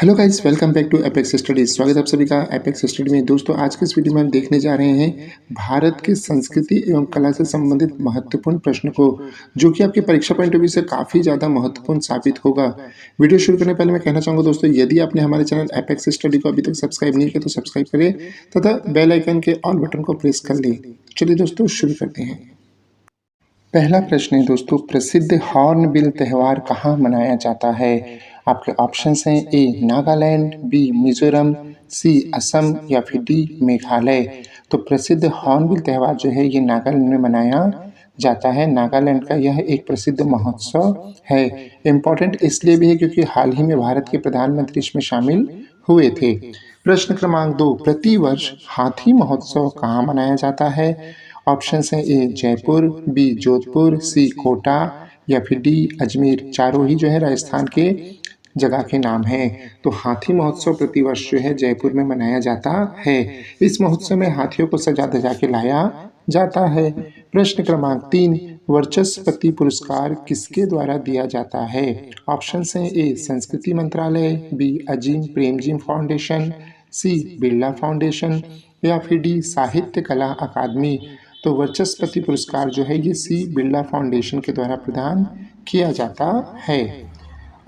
Hello guys, welcome back to Apex Studies. स्वागत है आप सभी का एपेक्स स्टडी में। दोस्तों, आज के इस वीडियो में हम देखने जा रहे हैं भारत की संस्कृति एवं कला से संबंधित महत्वपूर्ण प्रश्न को, जो कि आपके परीक्षा पॉइंट ऑफ व्यू से काफ़ी ज़्यादा महत्वपूर्ण साबित होगा। वीडियो शुरू करने पहले मैं कहना चाहूँगा दोस्तों, यदि आपने हमारे चैनल एपेक्स स्टडी को अभी तक सब्सक्राइब नहीं किया तो सब्सक्राइब करें तथा बेल आइकन के ऑल बटन को प्रेस कर लें। चलिए दोस्तों, शुरू करते हैं। पहला प्रश्न है दोस्तों, प्रसिद्ध हॉर्नबिल त्यौहार कहाँ मनाया जाता है? आपके ऑप्शंस हैं ए नागालैंड, बी मिजोरम, सी असम या फिर डी मेघालय। तो प्रसिद्ध हॉर्नबिल त्यौहार जो है ये नागालैंड में मनाया जाता है। नागालैंड का यह एक प्रसिद्ध महोत्सव है। इम्पोर्टेंट इसलिए भी है क्योंकि हाल ही में भारत के प्रधानमंत्री इसमें शामिल हुए थे। प्रश्न क्रमांक 2, प्रतिवर्ष हाथी महोत्सव कहाँ मनाया जाता है? ऑप्शन हैं ए जयपुर, बी जोधपुर, सी कोटा या फिर डी अजमेर। चारों ही जो है राजस्थान के जगह के नाम हैं। तो हाथी महोत्सव प्रतिवर्ष जो है जयपुर में मनाया जाता है। इस महोत्सव में हाथियों को सजा धजा के लाया जाता है। प्रश्न क्रमांक 3, वर्चस्पति पुरस्कार किसके द्वारा दिया जाता है? ऑप्शन हैं ए संस्कृति मंत्रालय, बी अजीम प्रेमजी फाउंडेशन, सी बिरला फाउंडेशन या फिर डी साहित्य कला अकादमी। तो वर्चस्पति पुरस्कार जो है ये सी बिरला फाउंडेशन के द्वारा प्रदान किया जाता है।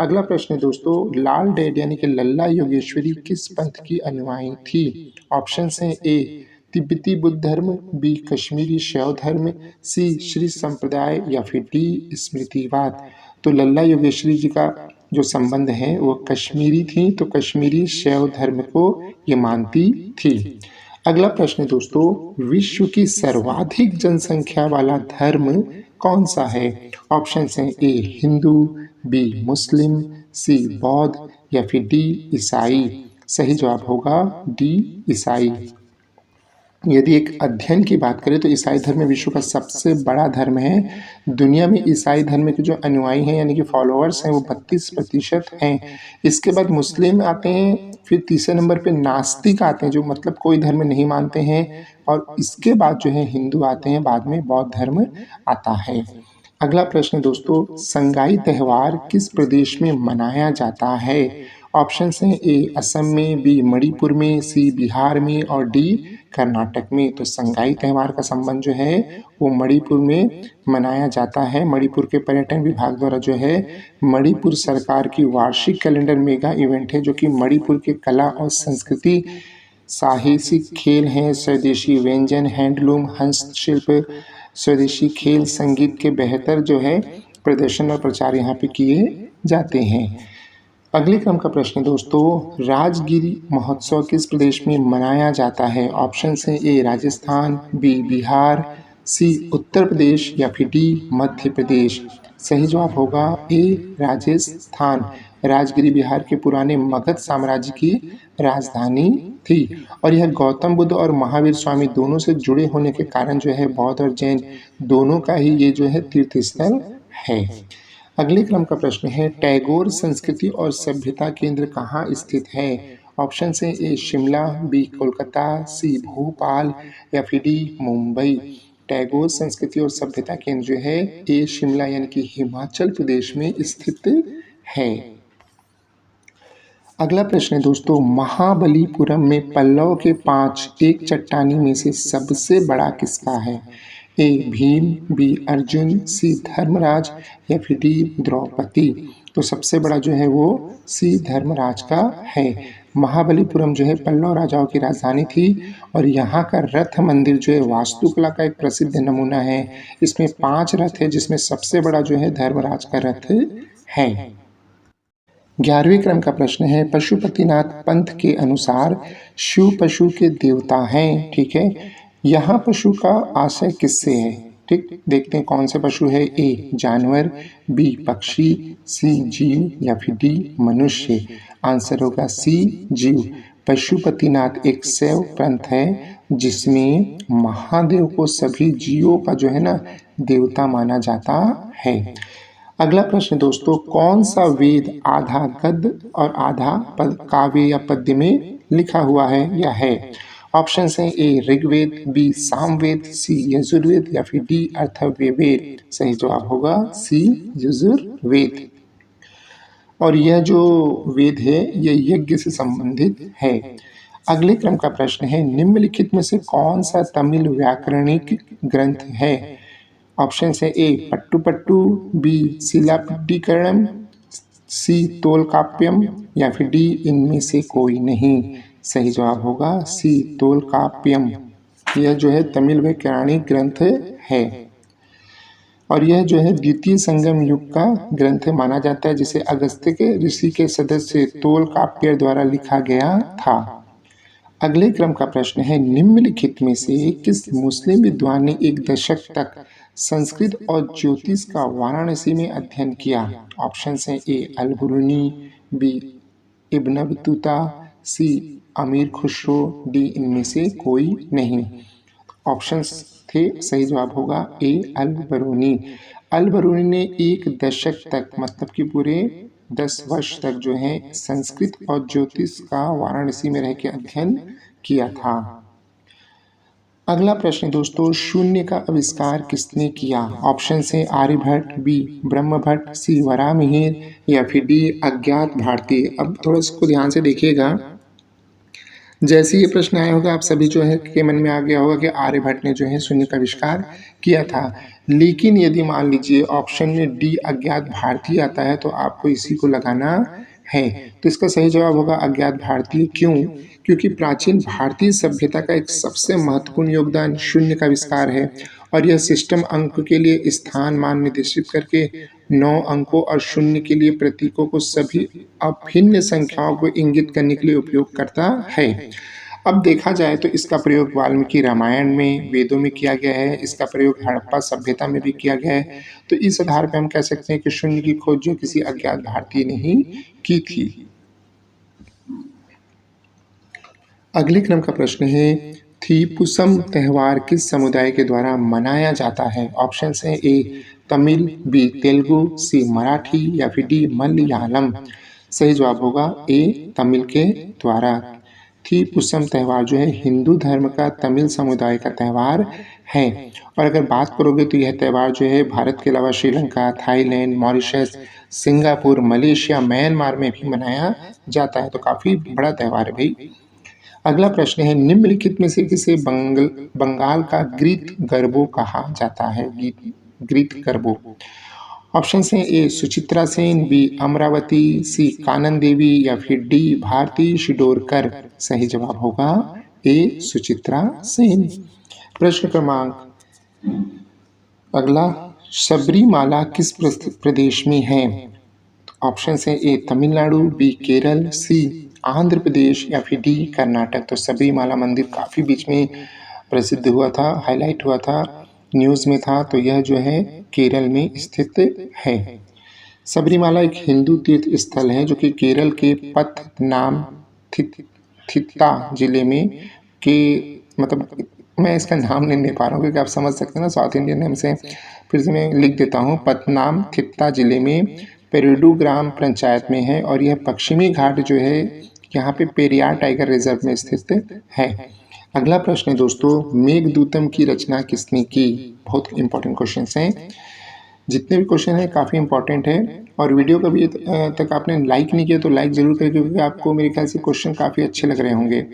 अगला प्रश्न है दोस्तों, लाल डेड यानी कि लल्ला योगेश्वरी किस पंथ की अनुयायी थी? ऑप्शन हैं ए तिब्बती बुद्ध धर्म, बी कश्मीरी शैव धर्म, सी श्री संप्रदाय या फिर डी स्मृतिवाद। तो लल्ला योगेश्वरी जी का जो संबंध है वो कश्मीरी थी, तो कश्मीरी शैव धर्म को ये मानती थी। अगला प्रश्न है दोस्तों, विश्व की सर्वाधिक जनसंख्या वाला धर्म कौन सा है? ऑप्शन हैं ए हिंदू, बी मुस्लिम, सी बौद्ध या फिर डी ईसाई। सही जवाब होगा डी ईसाई। यदि एक अध्ययन की बात करें तो ईसाई धर्म विश्व का सबसे बड़ा धर्म है। दुनिया में ईसाई धर्म के जो अनुयायी हैं यानी कि फॉलोअर्स हैं वो 32% हैं। इसके बाद मुस्लिम आते हैं, फिर तीसरे नंबर पे नास्तिक आते हैं जो मतलब कोई धर्म नहीं मानते हैं, और इसके बाद जो है हिंदू आते हैं, बाद में बौद्ध धर्म आता है। अगला प्रश्न दोस्तों, संगाई त्यौहार किस प्रदेश में मनाया जाता है? ऑप्शन हैं ए असम में, बी मणिपुर में, सी बिहार में और डी कर्नाटक में। तो संगाई त्यौहार का संबंध जो है वो मणिपुर में मनाया जाता है। मणिपुर के पर्यटन विभाग द्वारा जो है मणिपुर सरकार की वार्षिक कैलेंडर मेगा इवेंट है, जो कि मणिपुर के कला और संस्कृति, साहसिक खेल हैं, स्वदेशी व्यंजन, हैंडलूम, हस्तशिल्प, स्वदेशी खेल, संगीत के बेहतर जो है प्रदर्शन और प्रचार यहाँ पे किए जाते हैं। अगले क्रम का प्रश्न है दोस्तों, राजगिरी महोत्सव किस प्रदेश में मनाया जाता है? ऑप्शन हैं ए राजस्थान, बी बिहार, सी उत्तर प्रदेश या फिर डी मध्य प्रदेश। सही जवाब होगा ए राजस्थान। राजगिरी बिहार के पुराने मगध साम्राज्य की राजधानी थी, और यह गौतम बुद्ध और महावीर स्वामी दोनों से जुड़े होने के कारण जो है बौद्ध और जैन दोनों का ही ये जो है तीर्थ स्थल है। अगले क्रम का प्रश्न है, टैगोर संस्कृति और सभ्यता केंद्र कहाँ स्थित है? ऑप्शन हैं ए शिमला, बी कोलकाता, सी भोपाल या फिर डी मुंबई। टैगोर संस्कृति और सभ्यता केंद्र जो है ए शिमला यानी कि हिमाचल प्रदेश में स्थित है। अगला प्रश्न है दोस्तों, महाबलीपुरम में पल्लव के 5 एक चट्टानी में से सबसे बड़ा किसका है? ए भीम, बी अर्जुन, सी धर्मराज या फिर डी द्रौपदी। तो सबसे बड़ा जो है वो सी धर्मराज का है। महाबलीपुरम जो है पल्लव राजाओं की राजधानी थी, और यहाँ का रथ मंदिर जो है वास्तुकला का एक प्रसिद्ध नमूना है। इसमें 5 रथ है जिसमें सबसे बड़ा जो है धर्मराज का रथ है। 11वें क्रम का प्रश्न है, पशुपतिनाथ पंथ के अनुसार शिव पशु के देवता हैं। ठीक है, यहाँ पशु का आशय किससे है? ठीक, देखते हैं कौन से पशु है। ए जानवर, बी पक्षी, सी जीव या फिर डी मनुष्य। आंसर होगा सी जीव। पशुपतिनाथ एक शैव पंथ है जिसमें महादेव को सभी जीवों का जो है ना देवता माना जाता है। अगला प्रश्न दोस्तों, कौन सा वेद आधा गद्य और आधा काव्य या पद्य में लिखा हुआ है या है? ऑप्शन हैं ए ऋग्वेद, बी सामवेद, सी यजुर्वेद या फिर डी अथर्ववेद। सही जवाब होगा सी यजुर्वेद। और यह जो वेद है यह यज्ञ से संबंधित है। अगले क्रम का प्रश्न है, निम्नलिखित में से कौन सा तमिल व्याकरणिक ग्रंथ है? ऑप्शन है ए पट्टू, बी शिलापट्टीकरणम, सी तोलकाप्यम या फिर डी इनमें से कोई नहीं। सही जवाब होगा सी तोलकाप्यम। यह जो है तमिल व्याकरणिक ग्रंथ है और यह जो है द्वितीय संगम युग का ग्रंथ माना जाता है, जिसे अगस्त्य के ऋषि के सदस्य तोलकाप्य द्वारा लिखा गया था। अगले क्रम का प्रश्न है, निम्नलिखित में से किस मुस्लिम विद्वान ने एक दशक तक संस्कृत और ज्योतिष का वाराणसी में अध्ययन किया? ऑप्शन है ए अल-बिरूनी, बी इब्न बतूता, सी अमीर खुसरो, डी इनमें से कोई नहीं। ऑप्शंस थे, सही जवाब होगा ए अल-बिरूनी। अल-बिरूनी ने एक दशक तक मतलब कि पूरे 10 वर्ष तक जो है संस्कृत और ज्योतिष का वाराणसी में रह के अध्ययन किया था। अगला प्रश्न दोस्तों, शून्य का आविष्कार किसने किया? ऑप्शन है आर्यभट्ट, बी ब्रह्मभट्ट, सी वराहमिहिर या फिर डी अज्ञात भारतीय। अब थोड़ा इसको ध्यान से देखिएगा, जैसे ये प्रश्न आया होगा आप सभी जो है के मन में आ गया होगा कि आर्यभट्ट ने जो है शून्य का आविष्कार किया था। लेकिन यदि मान लीजिए ऑप्शन में डी अज्ञात भारतीय आता है तो आपको इसी को लगाना है। तो इसका सही जवाब होगा अज्ञात भारतीय। क्यों? क्योंकि प्राचीन भारतीय सभ्यता का एक सबसे महत्वपूर्ण योगदान शून्य का आविष्कार है और यह सिस्टम अंक के लिए स्थान मान निर्देशित करके 9 अंकों और शून्य के लिए प्रतीकों को सभी अभिन्न संख्याओं को इंगित करने के लिए उपयोग करता है। अब देखा जाए तो इसका प्रयोग वाल्मीकि रामायण में, वेदों में किया गया है, इसका प्रयोग हड़प्पा सभ्यता में भी किया गया है। तो इस आधार पर हम कह सकते हैं कि शून्य की खोज जो किसी अज्ञात भारतीय ने ही की थी। अगले क्रम का प्रश्न है, थीपुसम त्यौहार किस समुदाय के द्वारा मनाया जाता है? ऑप्शन है ए तमिल, बी तेलुगु, सी मराठी या फिर डी मलयालम। सही जवाब होगा ए तमिल के द्वारा। थीपुसम त्यौहार जो है हिंदू धर्म का तमिल समुदाय का त्यौहार है और अगर बात करोगे तो यह त्यौहार जो है भारत के अलावा Sri Lanka, Thailand, Mauritius, Singapore, Malaysia, Myanmar में भी मनाया जाता है। तो काफ़ी बड़ा त्यौहार है भाई। अगला प्रश्न है, निम्नलिखित में से किसे बंगाल का गीत गरबा कहा जाता है? गीत गरबा। ऑप्शन है ए सुचित्रा सेन, बी अमरावती, सी कानन देवी या फिर डी भारती शिडोरकर। सही जवाब होगा ए सुचित्रा सेन। प्रश्न क्रमांक अगला, सबरीमाला किस प्रदेश में है? ऑप्शन है ए तमिलनाडु, बी केरल, सी आंध्र प्रदेश या फिर डी कर्नाटक। तो सबरीमाला मंदिर काफ़ी बीच में प्रसिद्ध हुआ था, हाईलाइट हुआ था, न्यूज़ में था। तो यह जो है केरल में स्थित है। सबरीमाला एक हिंदू तीर्थ स्थल है जो कि केरल के पत्तनामथिट्टा जिले में के मतलब मैं इसका नाम नहीं ले पा रहा हूँ क्योंकि आप समझ सकते हैं ना, साउथ इंडियन नेम से फिर से मैं लिख देता हूँ। पत्तनामथिट्टा जिले में पेरुडू ग्राम पंचायत में है और यह पश्चिमी घाट जो है यहाँ पे पेरियार टाइगर रिजर्व में स्थित है। अगला प्रश्न है दोस्तों, मेघदूतम की रचना किसने की? बहुत इंपॉर्टेंट क्वेश्चन हैं, जितने भी क्वेश्चन हैं काफ़ी इंपॉर्टेंट है। और वीडियो को भी तक आपने लाइक नहीं किया तो लाइक ज़रूर करें क्योंकि आपको मेरे ख्याल से क्वेश्चन काफ़ी अच्छे लग रहे होंगे।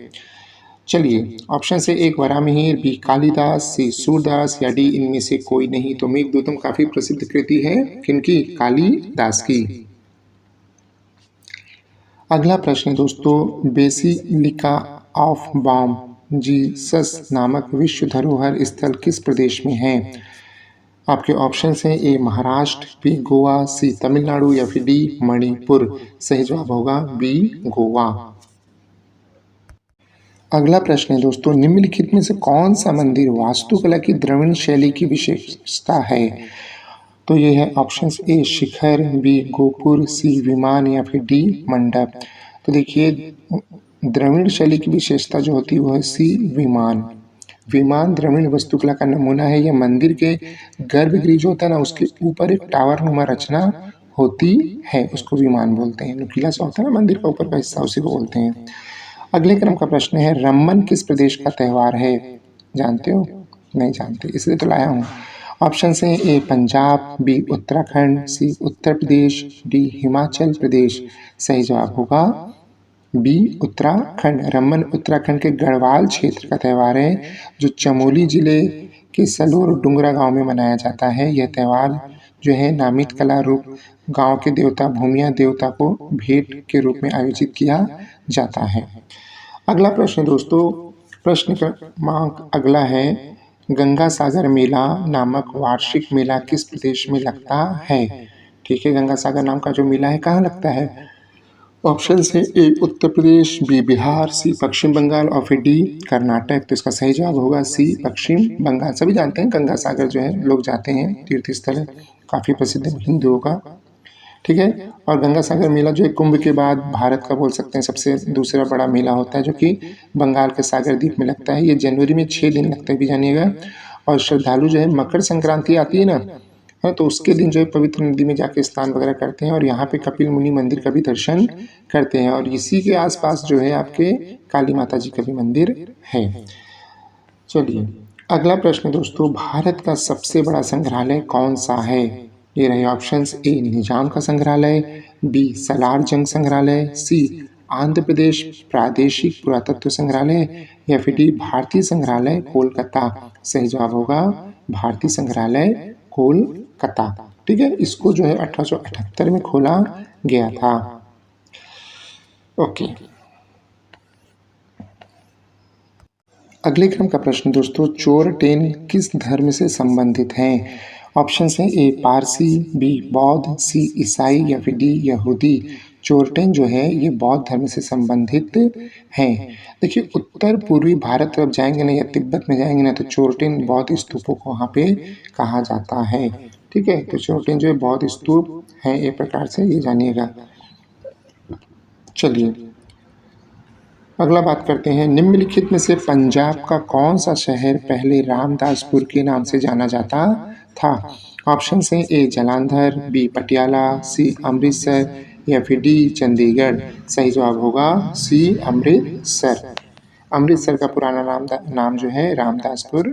चलिए, ऑप्शन से एक वराहमिहिर, बी कालिदास, सी सूरदास या डी इनमें से कोई नहीं। तो मेघदूतम काफ़ी प्रसिद्ध कृति है किनकी? कालिदास की। अगला प्रश्न दोस्तों, बेसिलिका ऑफ बॉम जीसस नामक विश्व धरोहर स्थल किस प्रदेश में है? आपके ऑप्शन हैं ए महाराष्ट्र, बी गोवा, सी तमिलनाडु या फिर डी मणिपुर। सही जवाब होगा बी गोवा। अगला प्रश्न है दोस्तों, निम्नलिखित में से कौन सा मंदिर वास्तुकला की द्रविड़ शैली की विशेषता है? तो ये है ऑप्शन ए शिखर, बी गोपुर, सी विमान या फिर डी मंडप। तो देखिए द्रविड़ शैली की विशेषता जो होती है वो है सी विमान। विमान द्रविड़ वास्तुकला का नमूना है। यह मंदिर के गर्भगृह जो होता है ना उसके ऊपर एक टावर नुमा रचना होती है, उसको विमान बोलते हैं। नुकीला सा होता है ना मंदिर का ऊपर का हिस्सा, उसी को बोलते हैं। अगले क्रम का प्रश्न है, रम्मन किस प्रदेश का त्यौहार है? जानते हो? नहीं जानते, इसलिए तो लाया हूँ। ऑप्शन है ए पंजाब, बी उत्तराखंड, सी उत्तर प्रदेश, डी हिमाचल प्रदेश। सही जवाब होगा बी उत्तराखंड। रमन उत्तराखंड के गढ़वाल क्षेत्र का त्यौहार है जो चमोली जिले के सलोर डुंगरा गांव में मनाया जाता है। यह त्यौहार जो है नामित कला रूप गांव के देवता भूमिया देवता को भेंट के रूप में आयोजित किया जाता है। अगला प्रश्न दोस्तों, प्रश्न क्रमांक अगला है, गंगा सागर मेला नामक वार्षिक मेला किस प्रदेश में लगता है? ठीक है, गंगा सागर नाम का जो मेला है कहाँ लगता है? ऑप्शन है ए उत्तर प्रदेश, बी बिहार, सी पश्चिम बंगाल और फिर डी कर्नाटक। तो इसका सही जवाब होगा सी पश्चिम बंगाल। सभी जानते हैं गंगा सागर जो है लोग जाते हैं, तीर्थ स्थल है, काफ़ी प्रसिद्ध है हिंदुओं का। ठीक है, और गंगा सागर मेला जो है कुंभ के बाद भारत का बोल सकते हैं सबसे दूसरा बड़ा मेला होता है जो कि बंगाल के सागर द्वीप में लगता है। ये जनवरी में 6 दिन लगता है भी जानिएगा। और श्रद्धालु जो है मकर संक्रांति आती है ना, हाँ, तो उसके दिन जो है पवित्र नदी में जाके स्नान वगैरह करते हैं और यहाँ पे कपिल मुनि मंदिर का भी दर्शन करते हैं। और इसी के आसपास जो है आपके काली माता जी का भी मंदिर है। चलिए अगला प्रश्न दोस्तों, भारत का सबसे बड़ा संग्रहालय कौन सा है? ये रहे ऑप्शंस, ए निजाम का संग्रहालय, बी सलार जंग संग्रहालय, सी आंध्र प्रदेश प्रादेशिक पुरातत्व संग्रहालय या फिर डी भारतीय संग्रहालय कोलकाता। सही जवाब होगा भारतीय संग्रहालय कोलकाता। ठीक है, इसको जो है 1878 में खोला गया था। ओके, अगले क्रम का प्रश्न दोस्तों, चोरटेन किस धर्म से संबंधित हैं? ऑप्शन है ए पारसी, बी बौद्ध, सी ईसाई या फिर डी यहूदी। चोरटेन जो है ये बौद्ध धर्म से संबंधित हैं। देखिए उत्तर पूर्वी भारत तरफ जाएंगे ना या तिब्बत में जाएंगे ना तो चोरटेन बौद्ध स्तूपों को वहाँ पे कहा जाता है। ठीक है, तो चोरटेन जो है बौद्ध स्तूप है एक प्रकार से, ये जानिएगा। चलिए अगला बात करते हैं, निम्नलिखित में से पंजाब का कौन सा शहर पहले रामदासपुर के नाम से जाना जाता था? ऑप्शन है ए जालंधर, बी पटियाला, सी अमृतसर या फिर डी चंडीगढ़। सही जवाब होगा सी अमृतसर। अमृतसर का पुराना नाम जो है रामदासपुर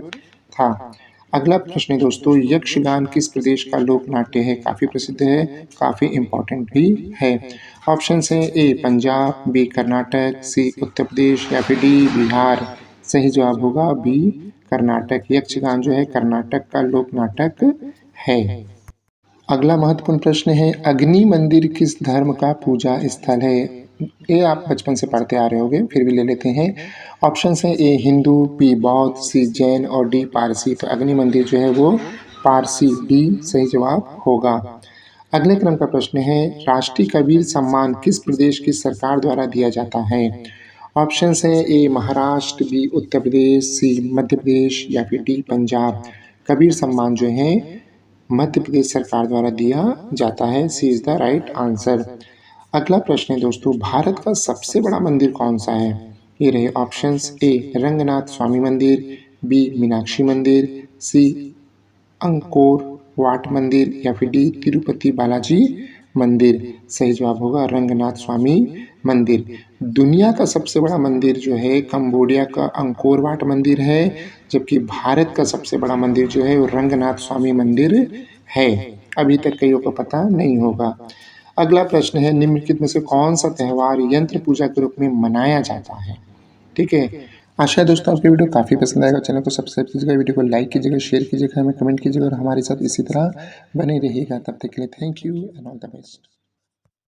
था। अगला प्रश्न है दोस्तों, यक्षगान किस प्रदेश का लोक नाट्य है? काफ़ी प्रसिद्ध है, काफ़ी इम्पोर्टेंट भी है। ऑप्शन है ए पंजाब, बी कर्नाटक, सी उत्तर प्रदेश या फिर डी बिहार। सही जवाब होगा बी कर्नाटक। यक्षगान जो है कर्नाटक का लोक नाटक है। अगला महत्वपूर्ण प्रश्न है, अग्नि मंदिर किस धर्म का पूजा स्थल है? ये आप बचपन से पढ़ते आ रहे होंगे, फिर भी ले लेते हैं। ऑप्शन है ए हिंदू, बी बौद्ध, सी जैन और डी पारसी। तो अग्नि मंदिर जो है वो पारसी, डी सही जवाब होगा। अगले क्रम का प्रश्न है, राष्ट्रीय कबीर सम्मान किस प्रदेश की सरकार द्वारा दिया जाता है? ऑप्शन है ए महाराष्ट्र, बी उत्तर प्रदेश, सी मध्य प्रदेश या फिर डी पंजाब। कबीर सम्मान जो है मध्य प्रदेश सरकार द्वारा दिया जाता है। सी इज द राइट आंसर। अगला प्रश्न है दोस्तों, भारत का सबसे बड़ा मंदिर कौन सा है? ये रहे ऑप्शंस, ए रंगनाथ स्वामी मंदिर, बी मीनाक्षी मंदिर, सी अंकोर वाट मंदिर या फिर डी तिरुपति बालाजी मंदिर। सही जवाब होगा रंगनाथ स्वामी मंदिर। दुनिया का सबसे बड़ा मंदिर जो है कंबोडिया का अंकोर वाट मंदिर है, जबकि भारत का सबसे बड़ा मंदिर जो है वो रंगनाथ स्वामी मंदिर है। अभी तक कईयों को पता नहीं होगा। अगला प्रश्न है, निम्नलिखित में से कौन सा त्यौहार यंत्र पूजा के रूप में मनाया जाता है? ठीक है, आशा है दोस्तों आपकी वीडियो काफ़ी पसंद आएगा। चैनल को सब्सक्राइब कीजिएगा, वीडियो को लाइक कीजिएगा, शेयर कीजिएगा, हमें कमेंट कीजिएगा और हमारे साथ इसी तरह बने रहिएगा। तब तक के लिए thank you and all the best.